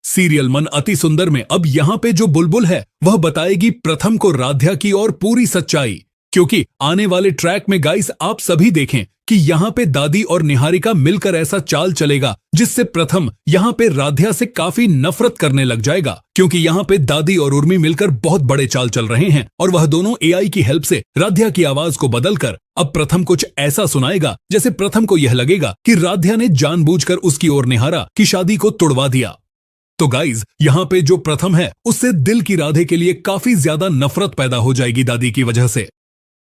Serial मन अति सुंदर में अब यहाँ पे जो बुलबुल है वह बताएगी प्रथम को राध्या की और पूरी सच्चाई। क्योंकि आने वाले ट्रैक में गाइस आप सभी देखें कि यहाँ पे दादी और निहारिका मिलकर ऐसा चाल चलेगा जिससे प्रथम यहाँ पे राध्या से काफी नफरत करने लग जाएगा। क्योंकि यहाँ पे दादी और उर्मी मिलकर बहुत बड़े चाल चल रहे हैं और वह दोनों एआई की हेल्प से राध्या की आवाज को बदलकर अब प्रथम कुछ ऐसा सुनाएगा जैसे प्रथम को यह लगेगा कि राध्या ने जानबूझकर उसकी ओर निहारा की शादी को तुड़वा दिया। तो गाइज यहाँ पे जो प्रथम है उससे दिल की राधे के लिए काफी ज्यादा नफरत पैदा हो जाएगी दादी की वजह से।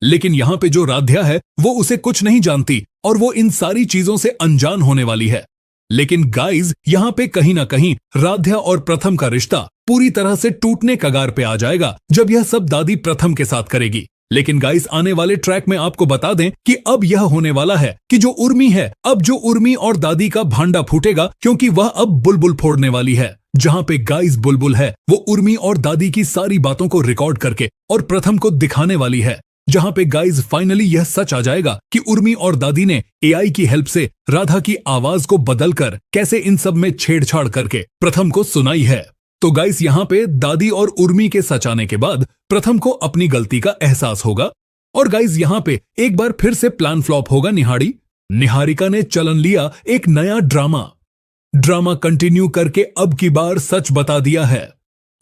लेकिन यहाँ पे जो राध्या है वो उसे कुछ नहीं जानती और वो इन सारी चीजों से अनजान होने वाली है। लेकिन गाइज यहाँ पे कहीं ना कहीं राध्या और प्रथम का रिश्ता पूरी तरह से टूटने कगार पे आ जाएगा जब यह सब दादी प्रथम के साथ करेगी। लेकिन गाइस आने वाले ट्रैक में आपको बता दें कि अब यह होने वाला है कि जो उर्मी है, अब जो उर्मी और दादी का भांडा फूटेगा क्योंकि वह अब बुलबुल फोड़ने वाली है। जहां पे गाइस बुलबुल है वो उर्मी और दादी की सारी बातों को रिकॉर्ड करके और प्रथम को दिखाने वाली है। जहां पे गाइस फाइनली यह सच आ जाएगा कि उर्मी और दादी ने एआई की हेल्प से राधा की आवाज को बदलकर कैसे इन सब में छेड़छाड़ करके प्रथम को सुनाई है। तो गाइस यहाँ पे दादी और उर्मी के सच आने के बाद प्रथम को अपनी गलती का एहसास होगा और गाइस यहाँ पे एक बार फिर से प्लान फ्लॉप होगा। निहारिका ने चलन लिया एक नया ड्रामा कंटिन्यू करके अब की बार सच बता दिया है।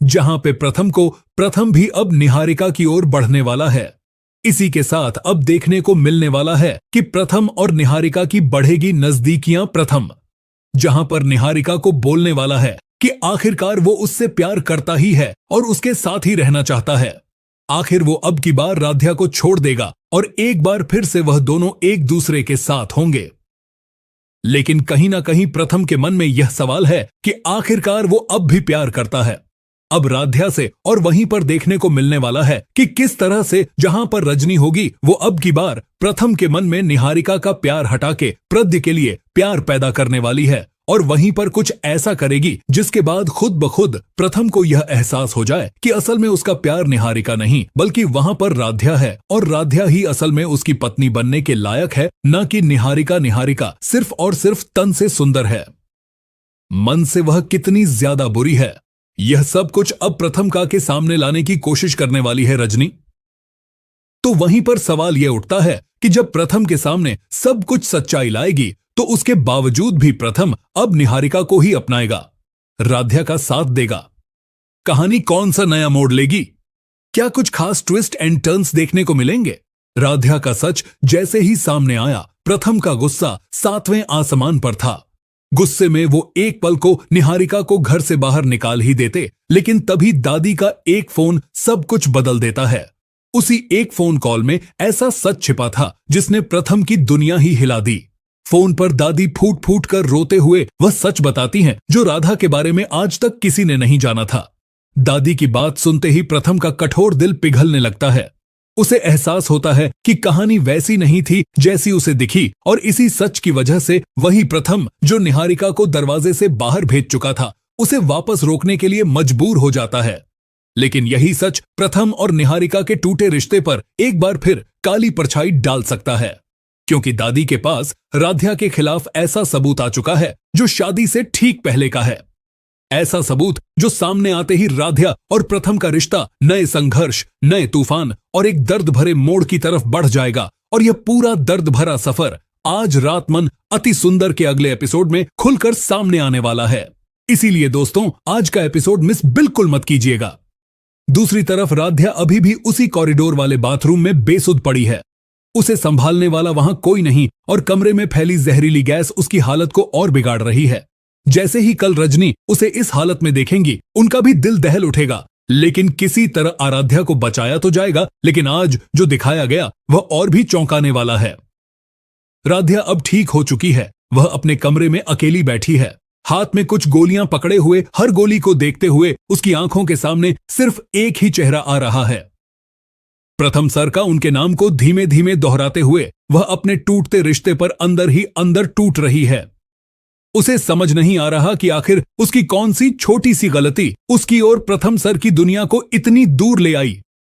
जहां पे प्रथम भी अब निहारिका की ओर बढ़ने वाला है। इसी के साथ अब देखने को मिलने वाला है कि प्रथम और निहारिका की बढ़ेगी नजदीकियां। प्रथम जहां पर निहारिका को बोलने वाला है कि आखिरकार वो उससे प्यार करता ही है और उसके साथ ही रहना चाहता है। आखिर वो अब की बार राध्या को छोड़ देगा और एक बार फिर से वह दोनों एक दूसरे के साथ होंगे। लेकिन कहीं ना कहीं प्रथम के मन में यह सवाल है कि आखिरकार वो अब भी प्यार करता है अब राध्या से, और वहीं पर देखने को मिलने वाला है कि किस तरह से जहां पर रजनी होगी वो अब की बार प्रथम के मन में निहारिका का प्यार हटा के प्रद्य के लिए प्यार पैदा करने वाली है और वहीं पर कुछ ऐसा करेगी जिसके बाद खुद ब खुद प्रथम को यह एहसास हो जाए कि असल में उसका प्यार निहारिका नहीं बल्कि वहां पर राध्या है और राध्या ही असल में उसकी पत्नी बनने के लायक है, न कि निहारिका सिर्फ और सिर्फ तन से सुंदर है, मन से वह कितनी ज्यादा बुरी है। यह सब कुछ अब प्रथम का के सामने लाने की कोशिश करने वाली है रजनी। तो वहीं पर सवाल यह उठता है कि जब प्रथम के सामने सब कुछ सच्चाई लाएगी तो उसके बावजूद भी प्रथम अब निहारिका को ही अपनाएगा, राध्या का साथ देगा। कहानी कौन सा नया मोड़ लेगी? क्या कुछ खास ट्विस्ट एंड टर्न्स देखने को मिलेंगे? राध्या का सच जैसे ही सामने आया प्रथम का गुस्सा 7वें आसमान पर था। गुस्से में वो एक पल को निहारिका को घर से बाहर निकाल ही देते, लेकिन तभी दादी का एक फोन सब कुछ बदल देता है। उसी एक फोन कॉल में ऐसा सच छिपा था जिसने प्रथम की दुनिया ही हिला दी। फोन पर दादी फूट फूट कर रोते हुए वह सच बताती हैं जो राधा के बारे में आज तक किसी ने नहीं जाना था। दादी की बात सुनते ही प्रथम का कठोर दिल पिघलने लगता है। उसे एहसास होता है कि कहानी वैसी नहीं थी जैसी उसे दिखी और इसी सच की वजह से वही प्रथम जो निहारिका को दरवाजे से बाहर भेज चुका था उसे वापस रोकने के लिए मजबूर हो जाता है। लेकिन यही सच प्रथम और निहारिका के टूटे रिश्ते पर एक बार फिर काली परछाई डाल सकता है, क्योंकि दादी के पास राध्या के खिलाफ ऐसा सबूत आ चुका है जो शादी से ठीक पहले का है। ऐसा सबूत जो सामने आते ही राध्या और प्रथम का रिश्ता नए संघर्ष, नए तूफान और एक दर्द भरे मोड़ की तरफ बढ़ जाएगा। और यह पूरा दर्द भरा सफर आज रात मन अति सुंदर के अगले एपिसोड में खुलकर सामने आने वाला है। इसीलिए दोस्तों आज का एपिसोड मिस बिल्कुल मत कीजिएगा। दूसरी तरफ राध्या अभी भी उसी कॉरिडोर वाले बाथरूम में बेसुध पड़ी है। उसे संभालने वाला वहां कोई नहीं और कमरे में फैली जहरीली गैस उसकी हालत को और बिगाड़ रही है। जैसे ही कल रजनी उसे इस हालत में देखेंगी उनका भी दिल दहल उठेगा। लेकिन किसी तरह आराध्या को बचाया तो जाएगा, लेकिन आज जो दिखाया गया वह और भी चौंकाने वाला है। राध्या अब ठीक हो चुकी है। वह अपने कमरे में अकेली बैठी है, हाथ में कुछ गोलियां पकड़े हुए। हर गोली को देखते हुए उसकी आंखों के सामने सिर्फ एक ही चेहरा आ रहा है, प्रथम सर का। उनके नाम को धीमे धीमे दोहराते हुए वह अपने टूटते रिश्ते पर अंदर ही अंदर टूट रही है। उसे समझ नहीं आ रहा कि आखिर उसकी कौन सी छोटी सी गलती उसकी और प्रथम सर की दुनिया को इतनी दूर ले आई।